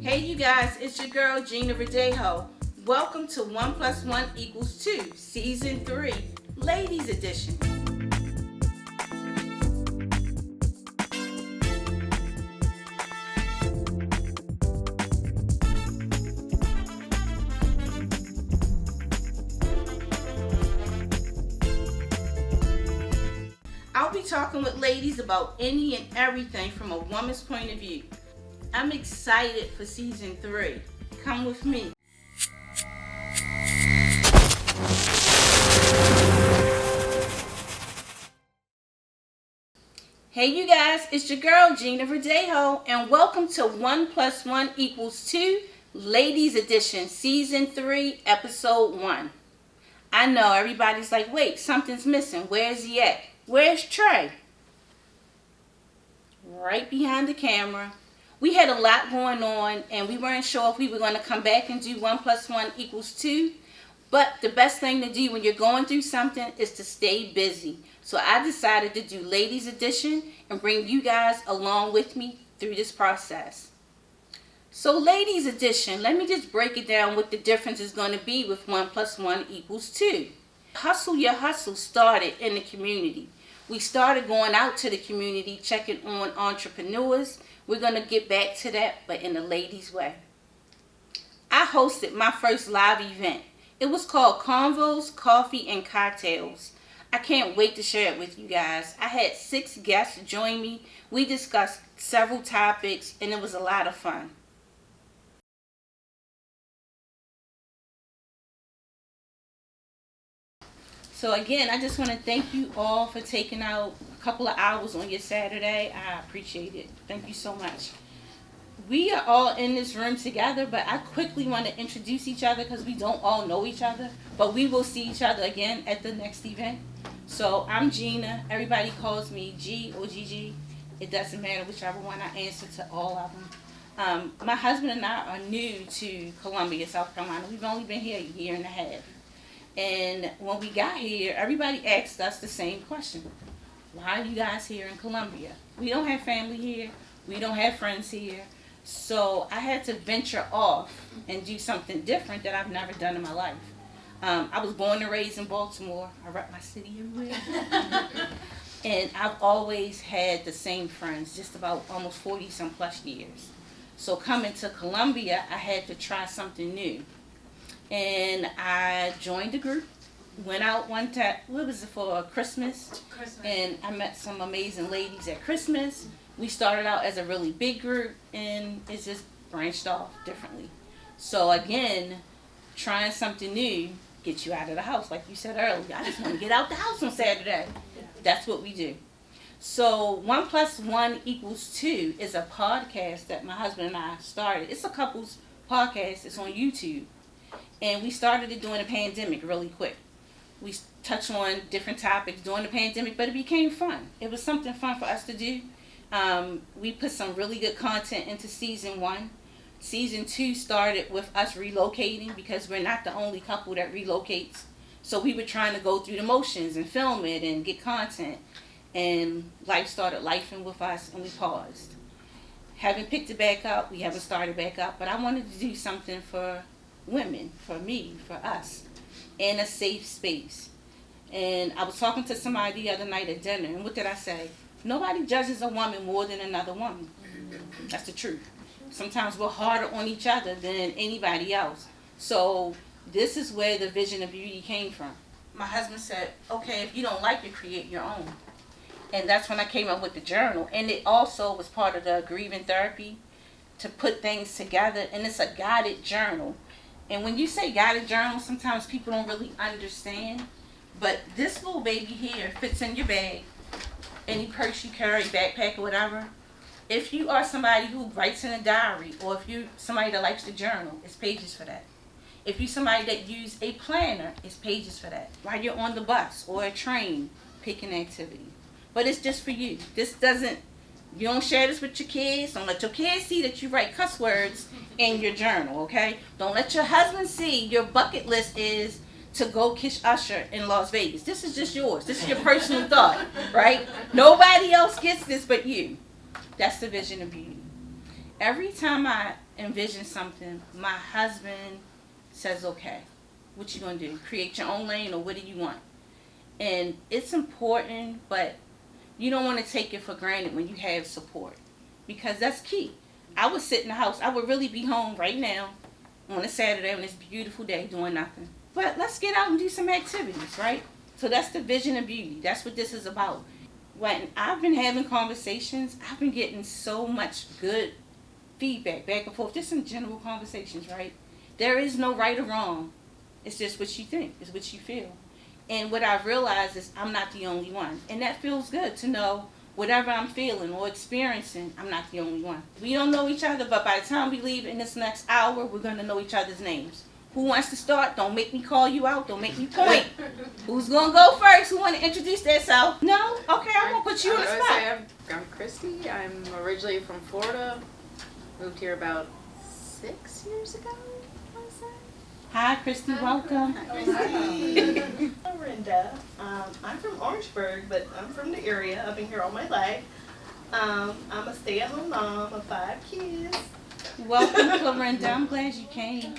Hey you guys, it's your girl Gina Verdejo. Welcome to 1 + 1 = 2, Season 3, Ladies Edition. I'll be talking with ladies about any and everything from a woman's point of view. I'm excited for Season 3. Come with me. Hey you guys, it's your girl Gina Verdejo, and welcome to 1 + 1 = 2, Ladies Edition, Season 3, Episode 1. I know everybody's like, wait, something's missing. Where's he at? Where's Trey? Right behind the camera. We had a lot going on, and we weren't sure if we were going to come back and do 1 + 1 = 2. But the best thing to do when you're going through something is to stay busy. So I decided to do Ladies Edition and bring you guys along with me through this process. So Ladies Edition, let me just break it down what the difference is going to be with 1 + 1 = 2. Hustle Your Hustle started in the community. We started going out to the community, checking on entrepreneurs. We're going to get back to that, but in a ladies' way. I hosted my first live event. It was called Convos, Coffee, and Cocktails. I can't wait to share it with you guys. I had 6 guests join me. We discussed several topics, and it was a lot of fun. So again, I just want to thank you all for taking out a couple of hours on your Saturday. I appreciate it. Thank you so much. We are all in this room together, but I quickly want to introduce each other because we don't all know each other, but we will see each other again at the next event. So I'm Gina. Everybody calls me G or Gigi. It doesn't matter whichever one. I answer to all of them. My husband and I are new to Columbia, South Carolina. We've only been here a year and a half. And when we got here, everybody asked us the same question. Why are you guys here in Columbia? We don't have family here. We don't have friends here. So I had to venture off and do something different that I've never done in my life. I was born and raised in Baltimore. I rep my city everywhere. And I've always had the same friends, just about almost 40-some plus years. So coming to Columbia, I had to try something new. And I joined the group, went out one time, what was it, for Christmas? And I met some amazing ladies at Christmas. We started out as a really big group, and it just branched off differently. So again, trying something new gets you out of the house. Like you said earlier, I just want to get out the house on Saturday. That's what we do. So 1 + 1 = 2 is a podcast that my husband and I started. It's a couples podcast. It's on YouTube. And we started it during the pandemic really quick. We touched on different topics during the pandemic, but it became fun. It was something fun for us to do. We put some really good content into Season 1. Season 2 started with us relocating because we're not the only couple that relocates. So we were trying to go through the motions and film it and get content. And life started lifing with us, and we paused. Haven't picked it back up. We haven't started back up. But I wanted to do something for women, for me, for us, in a safe space. And I was talking to somebody the other night at dinner, and what did I say? Nobody judges a woman more than another woman. That's the truth. Sometimes we're harder on each other than anybody else. So this is where the vision of beauty came from. My husband said, okay, if you don't like it, create your own. And that's when I came up with the journal. And it also was part of the grieving therapy to put things together. And it's a guided journal. And when you say guided journal, sometimes people don't really understand. But this little baby here fits in your bag. Any purse you carry, backpack, or whatever. If you are somebody who writes in a diary, or if you're somebody that likes to journal, it's pages for that. If you're somebody that uses a planner, it's pages for that. While you're on the bus or a train, pick an activity. But it's just for you. You don't share this with your kids. Don't let your kids see that you write cuss words in your journal, okay? Don't let your husband see your bucket list is to go kiss Usher in Las Vegas. This is just yours. This is your personal thought, right? Nobody else gets this but you. That's the vision of beauty. Every time I envision something, my husband says, okay, what you gonna do? Create your own lane, or what do you want? And it's important, but you don't want to take it for granted when you have support, because that's key. I would sit in the house. I would really be home right now on a Saturday on this beautiful day doing nothing. But let's get out and do some activities, right? So that's the vision of beauty. That's what this is about. When I've been having conversations, I've been getting so much good feedback back and forth. Just some general conversations, right? There is no right or wrong. It's just what you think. It's what you feel. And what I've realized is I'm not the only one. And that feels good to know whatever I'm feeling or experiencing, I'm not the only one. We don't know each other, but by the time we leave in this next hour, we're going to know each other's names. Who wants to start? Don't make me call you out. Don't make me point. Who's going to go first? Who want to introduce themselves? No? Okay, I'm going to put you on the spot. I'm Christy. I'm originally from Florida. Moved here about 6 years ago, I want to say. Hi, Christy. Welcome. Hi. I'm Brenda. I'm from Orangeburg, but I'm from the area. I've been here all my life. I'm a stay-at-home mom of 5 kids. Welcome, Clarinda. I'm glad you came.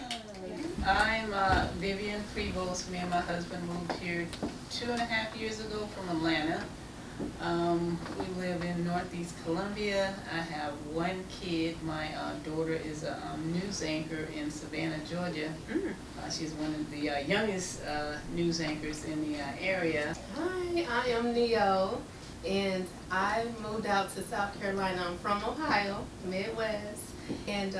I'm Vivian Prevost. Me and my husband moved here 2.5 years ago from Atlanta. We live in Northeast Columbia. I have 1 kid. My daughter is a news anchor in Savannah, Georgia. She's one of the youngest news anchors in the area. Hi, I am Neo, and I moved out to South Carolina. I'm from Ohio, Midwest, and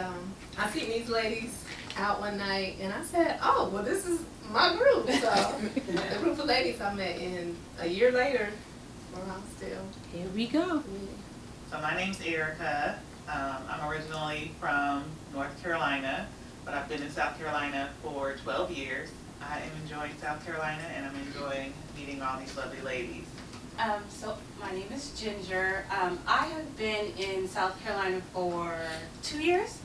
I seen these ladies out one night, and I said, oh, well, this is my group. So the group of ladies I met, and a year later, we're all still. Here we go. So my name's Erica. I'm originally from North Carolina, but I've been in South Carolina for 12 years. I am enjoying South Carolina, and I'm enjoying meeting all these lovely ladies. So my name is Ginger. I have been in South Carolina for 2 years.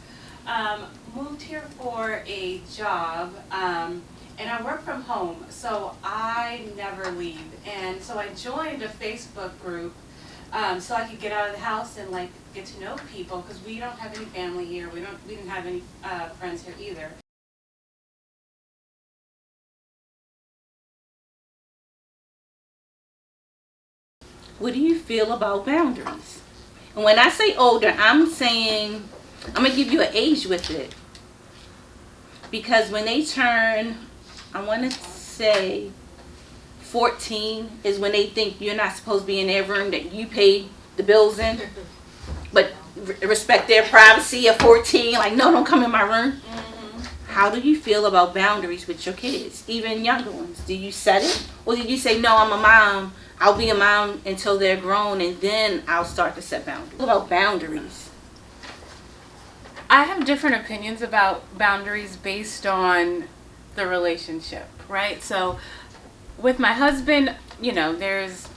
Moved here for a job, and I work from home, so I never leave. And so I joined a Facebook group so I could get out of the house and like get to know people, because we don't have any family here. We didn't have any friends here either. What do you feel about boundaries? And when I say older, I'm saying, I'm going to give you an age with it. Because when they turn, I want to say 14 is when they think you're not supposed to be in their room that you pay the bills in. But respect their privacy at 14, like, no, don't come in my room. How do you feel about boundaries with your kids, even younger ones? Do you set it? Or do you say, no, I'm a mom, I'll be a mom until they're grown, and then I'll start to set boundaries? What about boundaries? I have different opinions about boundaries based on the relationship, right? So with my husband, you know, there's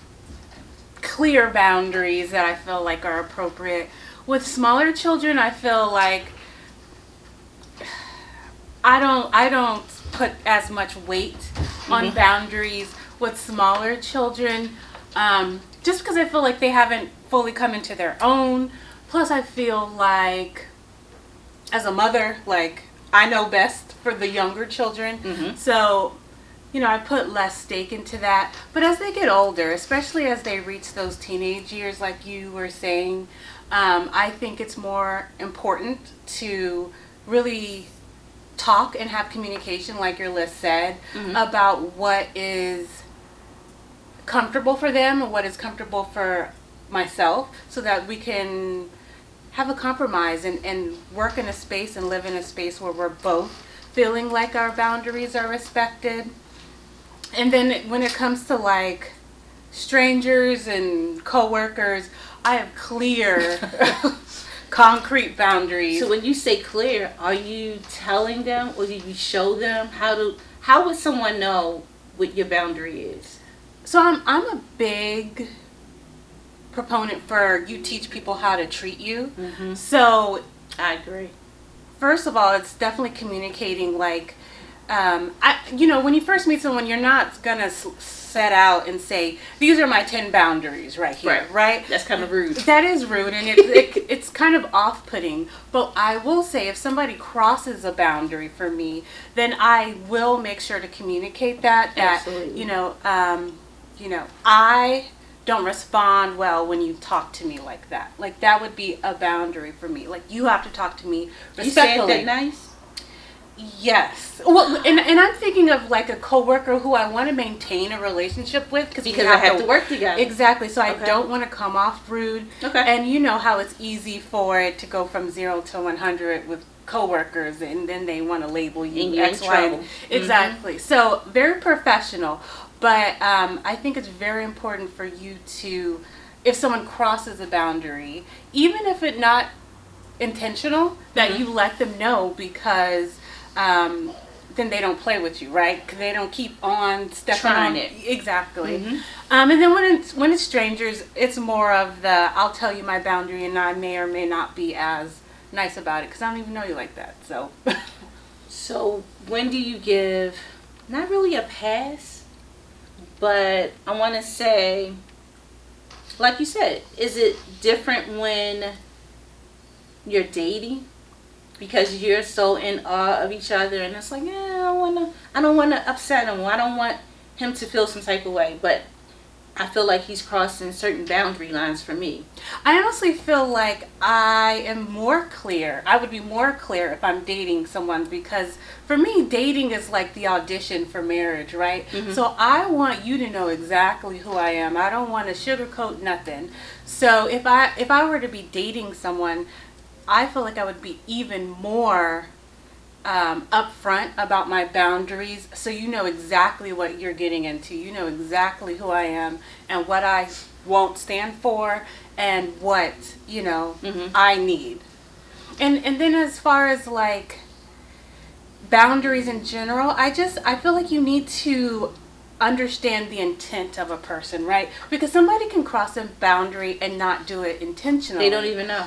clear boundaries that I feel like are appropriate. With smaller children, I feel like I don't put as much weight on boundaries with smaller children, just because I feel like they haven't fully come into their own. Plus, I feel like as a mother, like, I know best for the younger children. So, you know, I put less stake into that. But as they get older, especially as they reach those teenage years, like you were saying, I think it's more important to really talk and have communication, like your list said, about what is comfortable for them and what is comfortable for myself, so that we can have a compromise and work in a space and live in a space where we're both feeling like our boundaries are respected. And then when it comes to like strangers and coworkers, I have clear concrete boundaries. So when you say clear, are you telling them, or do you show them? How would someone know what your boundary is? So I'm a big proponent for you teach people how to treat you. So I agree. first of all, it's definitely communicating, like, when you first meet someone, you're not gonna set out and say, these are my 10 boundaries right here, right? That's kind of rude. That is rude, and it's kind of off-putting. But I will say, if somebody crosses a boundary for me, then I will make sure to communicate that. Absolutely. I don't respond well when you talk to me like that. Like, that would be a boundary for me. Like, you have to talk to me You said respectfully. that nice? Yes. Well, and I'm thinking of like a coworker who I want to maintain a relationship with Because I have to work together. Exactly. So I Okay. don't want to come off rude. Okay. And you know how it's easy for it to go from 0 to 100 with coworkers, and then they want to label you And you're in X, Y, and- trouble. Exactly. So very professional, but I think it's very important for you to, if someone crosses a boundary, even if it's not intentional, that you let them know, because then they don't play with you, right? Because they don't keep on stepping Trying on it. Exactly. And then when it's strangers, it's more of the, I'll tell you my boundary, and I may or may not be as nice about it because I don't even know you like that. So So when do you give, not really a pass, but I want to say, like you said, is it different when you're dating? Because you're so in awe of each other, and it's like, I don't want to upset him, or I don't want him to feel some type of way, but I feel like he's crossing certain boundary lines for me. I honestly feel like I would be more clear if I'm dating someone, because for me, dating is like the audition for marriage, right? So I want you to know exactly who I am. I don't want to sugarcoat nothing. So if I were to be dating someone, I feel like I would be even more upfront about my boundaries, so you know exactly what you're getting into. You know exactly who I am and what I won't stand for, and what I need. And then as far as like boundaries in general, I feel like you need to understand the intent of a person, right? Because somebody can cross a boundary and not do it intentionally. They don't even know.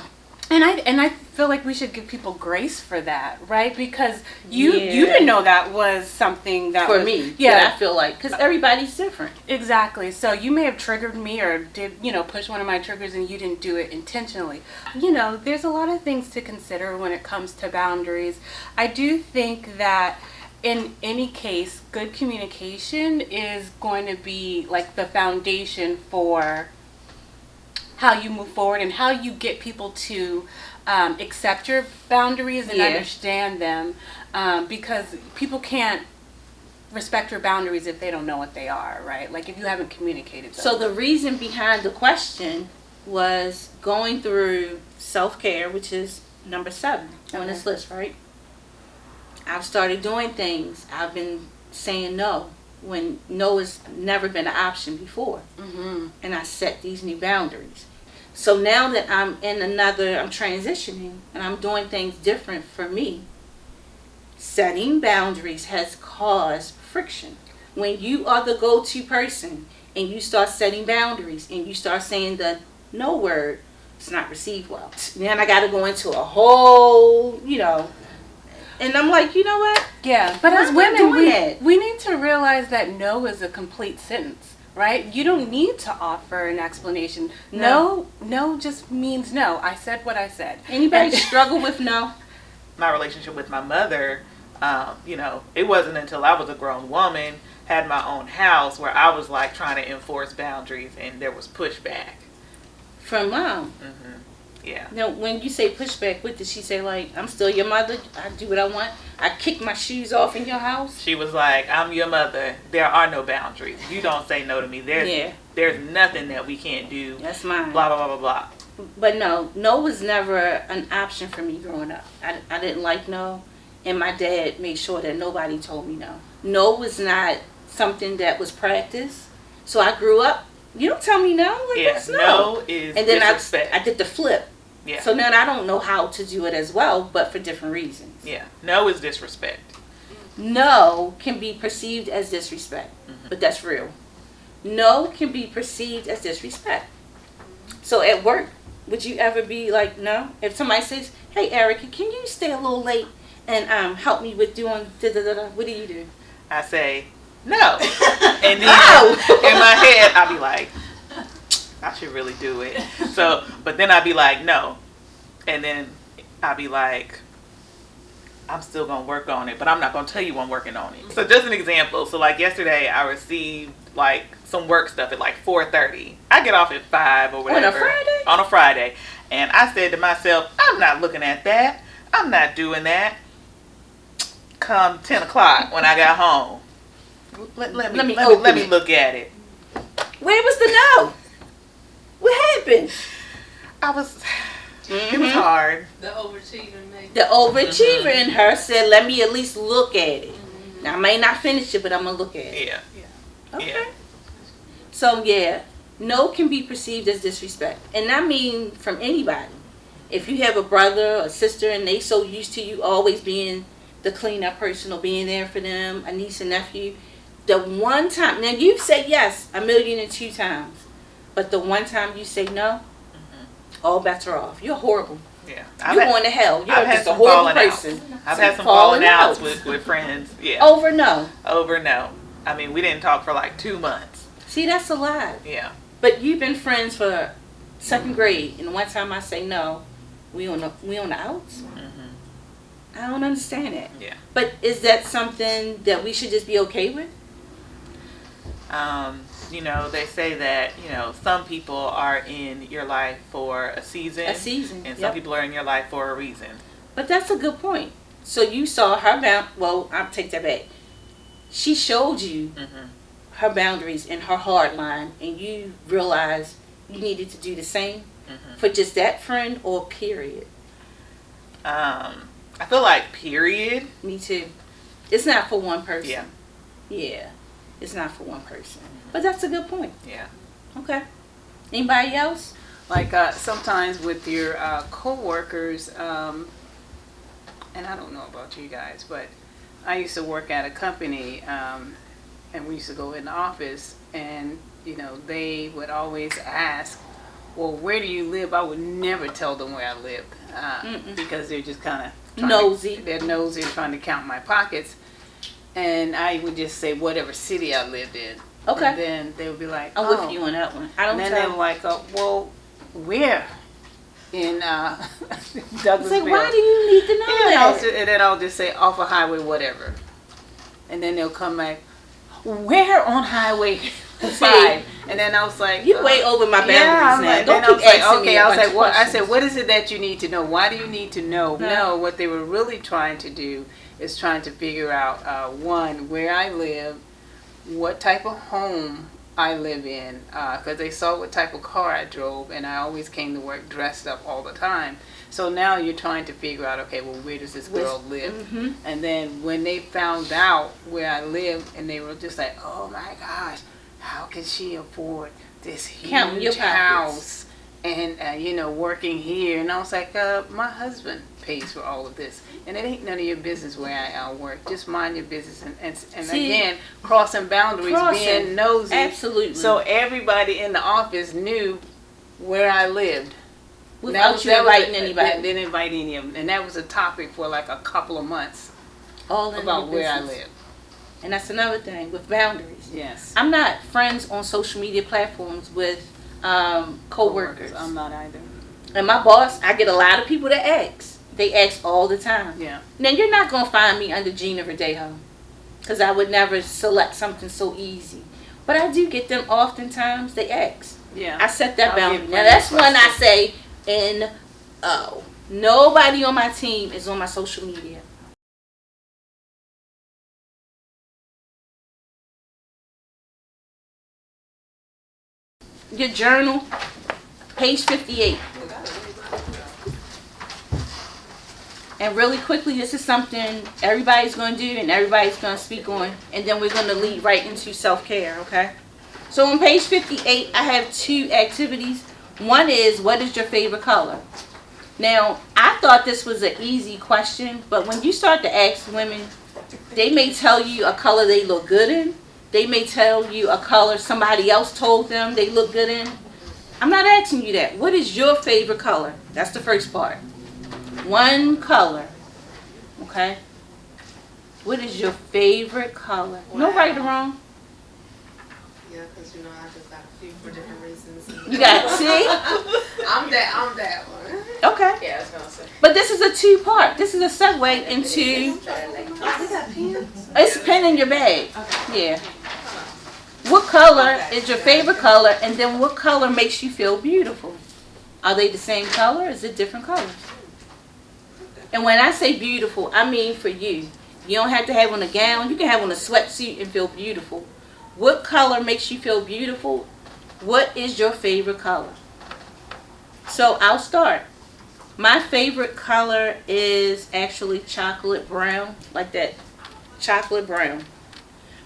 And I feel like we should give people grace for that, right? Because you didn't know that was something that For was, me, yeah, I feel like, because everybody's different. exactly. So you may have triggered me, or did push one of my triggers, and you didn't do it intentionally. There's a lot of things to consider when it comes to boundaries. I do think that in any case, good communication is going to be like the foundation for how you move forward and how you get people to accept your boundaries and understand them, because people can't respect your boundaries if they don't know what they are, right? Like if you haven't communicated those. So the reason behind the question was going through self-care, which is number 7 on this list, right? I've started doing things. I've been saying no when no has never been an option before. And I set these new boundaries. So now that I'm transitioning and I'm doing things different for me, setting boundaries has caused friction. When you are the go-to person and you start setting boundaries and you start saying the no word, it's not received well. Then I got to go into a whole, and I'm like, you know what? Yeah, but Why as am I women, doing we need to realize that no is a complete sentence, right? You don't need to offer an explanation. No just means no. I said what I said. Anybody struggle with no? My relationship with my mother, it wasn't until I was a grown woman, had my own house, where I was like trying to enforce boundaries, and there was pushback. From mom. Yeah. Now, when you say pushback, what did she say? Like, I'm still your mother. I do what I want. I kick my shoes off in your house. She was like, I'm your mother. There are no boundaries. You don't say no to me. There's nothing that we can't do. That's mine. Blah, blah, blah, blah, blah. But no was never an option for me growing up. I didn't like no. And my dad made sure that nobody told me no. No was not something that was practiced. So I grew up, you don't tell me no. Like, that's no is and then disrespect. I did the flip. Yeah. So now I don't know how to do it as well, but for different reasons. Yeah. No is disrespect. No can be perceived as disrespect, but that's real. No can be perceived as disrespect. So at work, would you ever be like, no? If somebody says, hey, Erica, can you stay a little late? and help me with doing da da da da, what do you do? I say no, and then in my head I'll be like, I should really do it. So, but then I'll be like, no, and then I'll be like, I'm still gonna work on it, but I'm not gonna tell you I'm working on it. So just an example. So like yesterday, I received like some work stuff at like 4:30. I get off at 5 or whatever. On a Friday? On a Friday, and I said to myself, I'm not looking at that. I'm not doing that. Come 10 o'clock when I got home, let me look at it. Where was the no? What happened? It was hard. The overachieving makes The overachiever in her said, let me at least look at it. Now, I may not finish it, but I'm going to look at it. Yeah. Okay. Yeah. So, yeah, no can be perceived as disrespect. And I mean from anybody. If you have a brother or sister and they so used to you always being the cleanup person or being there for them, a niece and nephew, the one time, now you've said yes 1,000,002 times, but the one time you say no, all bets are off. You're horrible. Yeah. You're going to hell. You're I've had just a some horrible falling outs. person. I've had some falling falling outs outs. with friends. Yeah. Over no. Over no. I mean, we didn't talk for like 2 months. See, that's a lie. Yeah. But you've been friends for 2nd grade, and one time I say no, we on the outs. I don't understand it. Yeah. But is that something that we should just be okay with? You know, they say that, you know, some people are in your life for a season. A season. And some Yep. people are in your life for a reason. But that's a good point. So you saw her well, I'll take that back. She showed you her boundaries and her hard line, and you realized you needed to do the same for just that friend or period? I feel like period. Me too. It's not for one person. Yeah. Yeah. It's not for one person. But that's a good point. Yeah. Okay. Anybody else? Like sometimes with your co-workers, and I don't know about you guys, but I used to work at a company, and we used to go in the office, and you know they would always ask, "Well, where do you live?" I would never tell them where I lived because they're just kind of Nosy. They're nosy, trying to count my pockets, and I would just say whatever city I lived in. Okay. And then they would be like, I'm "Oh." with you on that one. I don't And then they tell. were like, well, where? In It's Douglasville. like, why do you need to know that? And then I'll just say off a highway, whatever. And then they'll come back, where on Highway 5? And then I was like, You way over my boundaries I'm now. like, Don't then I keep was like, asking me okay. a I was bunch like, of what? I questions. said, what is it that you need to know? Why do you need to know? No. No, what they were really trying to do is trying to figure out, one, where I live, what type of home I live in, because they saw what type of car I drove, and I always came to work dressed up all the time. So now you're trying to figure out, okay, well, where does this girl live? And then when they found out where I lived, and they were just like, oh my gosh, how can she afford this Counting your huge pockets. house and you know, working here? And I was like, my husband pays for all of this, and it ain't none of your business where I work. Just mind your business. And See, again, crossing boundaries, being nosy. Absolutely. So everybody in the office knew where I lived. Without you inviting anybody. Didn't invite any of them. And that was a topic for like a couple of months All in about your where I business. live. And that's another thing with boundaries. Yes. I'm not friends on social media platforms with co-workers. I'm not either. And my boss, I get a lot of people that ask. They ask all the time. Yeah. Now, you're not going to find me under Gina Verdejo, because I would never select something so easy. But I do get them oftentimes. They ask. Yeah. I set that I'll boundary. get Now, that's friends when I requested. say N-O. Nobody on my team is on my social media. Your journal, page 58. And really quickly, this is something everybody's going to do and everybody's going to speak on. And then we're going to lead right into self-care, okay? So on page 58, I have 2 activities. One is, what is your favorite color? Now, I thought this was an easy question, but when you start to ask women, they may tell you a color they look good in. They may tell you a color somebody else told them they look good in. I'm not asking you that. What is your favorite color? That's the first part. One color. Okay? What is your favorite color? No right or wrong. Yeah, because you know I just got a few for different reasons. You got, see? I'm that one. Okay. Yeah, I was gonna say. But this is a two-part. This is a segue into, Oh, we got pins. it's a pen in your bag. Yeah. What color is your favorite color, and then what color makes you feel beautiful? Are they the same color, or is it different colors? And when I say beautiful, I mean for you. You don't have to have on a gown. You can have on a sweatsuit and feel beautiful. What color makes you feel beautiful? What is your favorite color? So I'll start. My favorite color is actually chocolate brown, like that chocolate brown.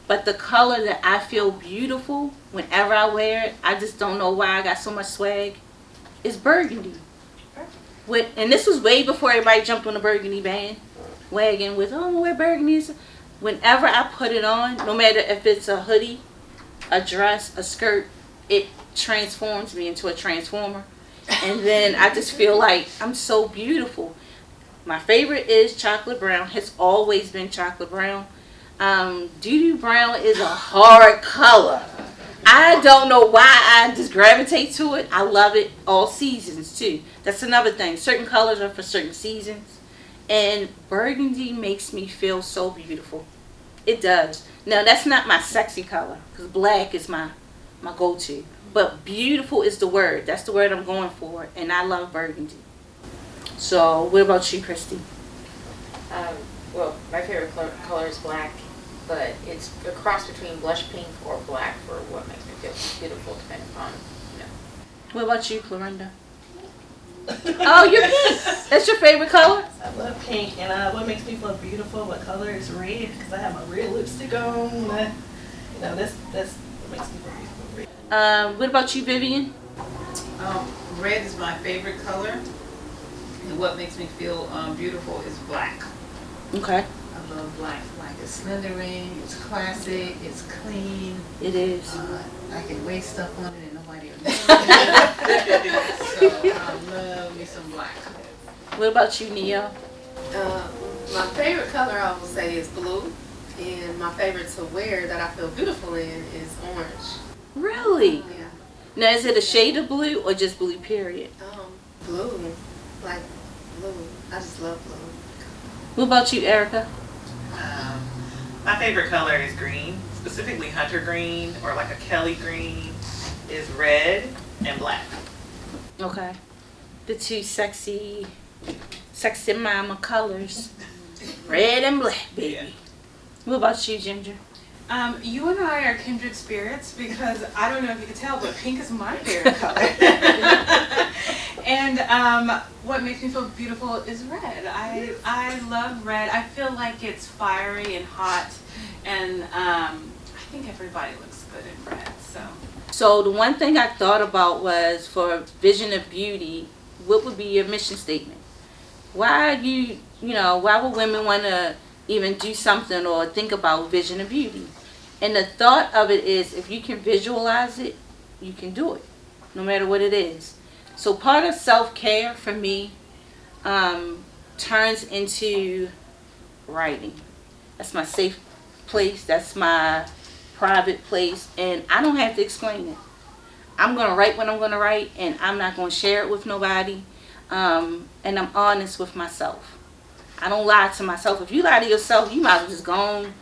But the color that I feel beautiful whenever I wear it, I just don't know why I got so much swag, is burgundy. And this was way before everybody jumped on the burgundy bandwagon with, oh, I'm gonna wear burgundy. Whenever I put it on, no matter if it's a hoodie, a dress, a skirt, it transforms me into a transformer. And then I just feel like I'm so beautiful. My favorite is chocolate brown. Has always been chocolate brown. Doo-doo brown is a hard color. I don't know why I just gravitate to it. I love it all seasons too. That's another thing. Certain colors are for certain seasons. And burgundy makes me feel so beautiful. It does. Now that's not my sexy color, because black is my go-to. But beautiful is the word. That's the word I'm going for. And I love burgundy. So what about you, Christy? Well, my favorite color is black, but it's a cross between blush pink or black for what makes me feel beautiful, depending on, What about you, Clorinda? Oh, you're pink. That's your favorite color? I love pink, and what makes me feel beautiful, what color is red, because I have my red lipstick on. That's what makes me feel beautiful. Red. What about you, Vivian? Red is my favorite color, and what makes me feel beautiful is black. Okay. I love black. Black is slendering, it's classic, it's clean. It is. I can waste stuff on it and nobody will know. So I love me some black. What about you, Neo? My favorite color I will say is blue, and my favorite to wear that I feel beautiful in is orange. Really? Yeah. Now, is it a shade of blue or just blue, period? Blue, like blue. I just love blue. What about you, Erica? My favorite color is green, specifically hunter green or like a Kelly green, is red and black. Okay. The two sexy mama colors. Red and black, baby. Yeah. What about you, Ginger? You and I are kindred spirits because I don't know if you could tell, but pink is my favorite color. And what makes me feel beautiful is red. I love red. I feel like it's fiery and hot, and I think everybody looks good in red. So the one thing I thought about was, for Vision of Beauty, what would be your mission statement? Why why would women want to even do something or think about Vision of Beauty? And the thought of it is, if you can visualize it, you can do it, no matter what it is. So part of self-care for me turns into writing. That's my safe place. That's my private place. And I don't have to explain it. I'm going to write what I'm going to write, and I'm not going to share it with nobody. And I'm honest with myself. I don't lie to myself. If you lie to yourself, you might as well just go on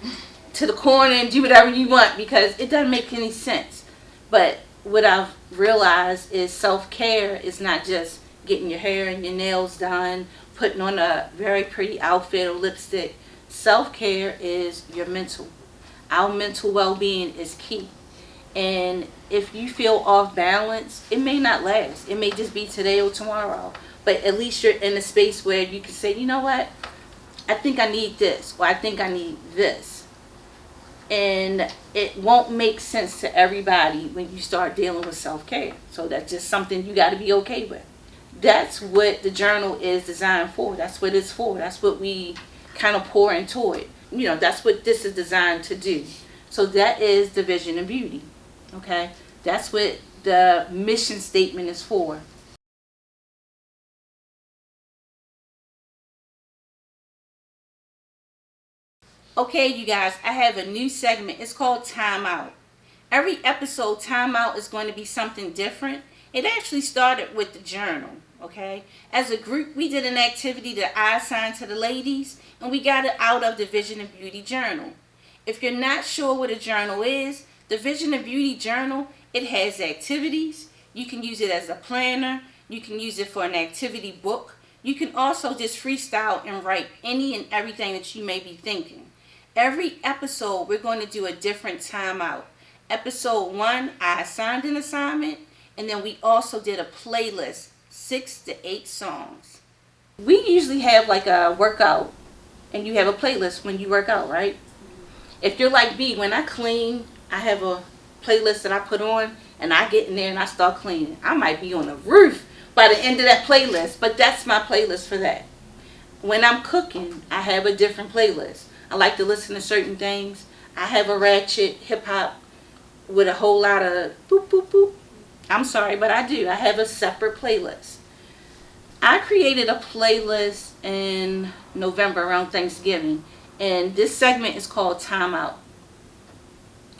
to the corner and do whatever you want, because it doesn't make any sense. But what I've realized is self-care is not just getting your hair and your nails done, putting on a very pretty outfit or lipstick. Self-care is your mental. Our mental well-being is key. And if you feel off balance, it may not last. It may just be today or tomorrow. But at least you're in a space where you can say, you know what? I think I need this, or I think I need this. And it won't make sense to everybody when you start dealing with self-care. So that's just something you got to be okay with. That's what the journal is designed for. That's what it's for. That's what we kind of pour into it. That's what this is designed to do. So that is the Vision of Beauty. Okay? That's what the mission statement is for. Okay, you guys, I have a new segment. It's called Time Out. Every episode, Time Out is going to be something different. It actually started with the journal, okay? As a group, we did an activity that I assigned to the ladies, and we got it out of the Vision of Beauty Journal. If you're not sure what a journal is, the Vision of Beauty Journal, it has activities. You can use it as a planner. You can use it for an activity book. You can also just freestyle and write any and everything that you may be thinking. Every episode, we're going to do a different timeout. Episode 1, I assigned an assignment, and then we also did a playlist, 6 to 8 songs. We usually have like a workout, and you have a playlist when you work out, right? If you're like me, when I clean, I have a playlist that I put on, and I get in there and I start cleaning. I might be on the roof by the end of that playlist, but that's my playlist for that. When I'm cooking, I have a different playlist. I like to listen to certain things. I have a ratchet hip hop with a whole lot of boop, boop, boop. I'm sorry, but I do. I have a separate playlist. I created a playlist in November around Thanksgiving, and this segment is called Time Out.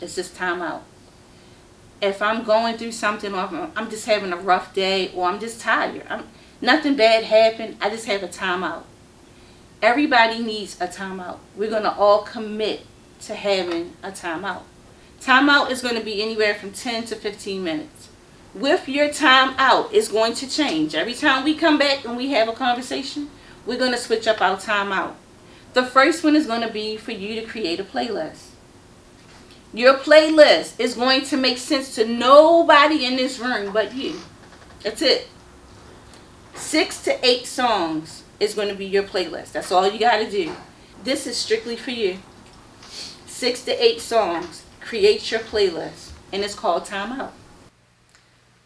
It's just Time Out. If I'm going through something, or I'm just having a rough day, or I'm just tired, nothing bad happened, I just have a time out. Everybody needs a timeout. We're going to all commit to having a timeout. Timeout is going to be anywhere from 10 to 15 minutes. With your time out, it's going to change. Every time we come back and we have a conversation, we're going to switch up our timeout. The first one is going to be for you to create a playlist. Your playlist is going to make sense to nobody in this room but you. That's it. 6 to 8 songs is going to be your playlist. That's all you got to do. This is strictly for you. 6 to 8 songs. Create your playlist. And it's called Time Out.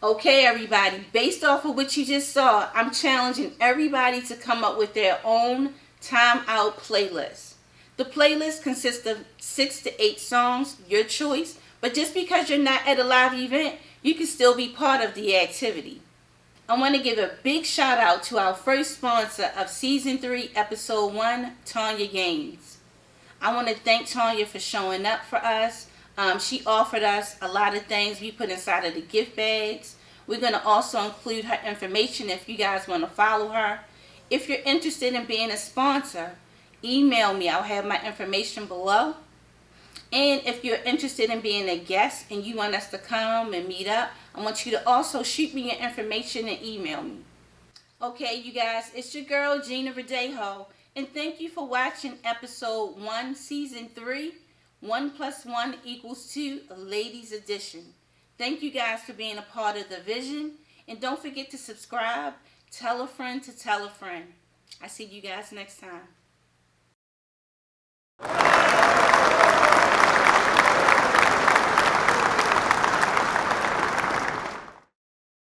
Okay, everybody. Based off of what you just saw, I'm challenging everybody to come up with their own Time Out playlist. The playlist consists of 6 to 8 songs, your choice. But just because you're not at a live event, you can still be part of the activity. I want to give a big shout out to our first sponsor of Season 3, Episode 1, Tanya Gaines. I want to thank Tanya for showing up for us. She offered us a lot of things we put inside of the gift bags. We're going to also include her information if you guys want to follow her. If you're interested in being a sponsor, email me. I'll have my information below. And if you're interested in being a guest and you want us to come and meet up, I want you to also shoot me your information and email me. Okay, you guys, it's your girl, Gina Verdejo, and thank you for watching Episode 1, Season 3, 1 + 1 = 2, Ladies Edition. Thank you guys for being a part of the vision, and don't forget to subscribe, tell a friend to tell a friend. I see you guys next time.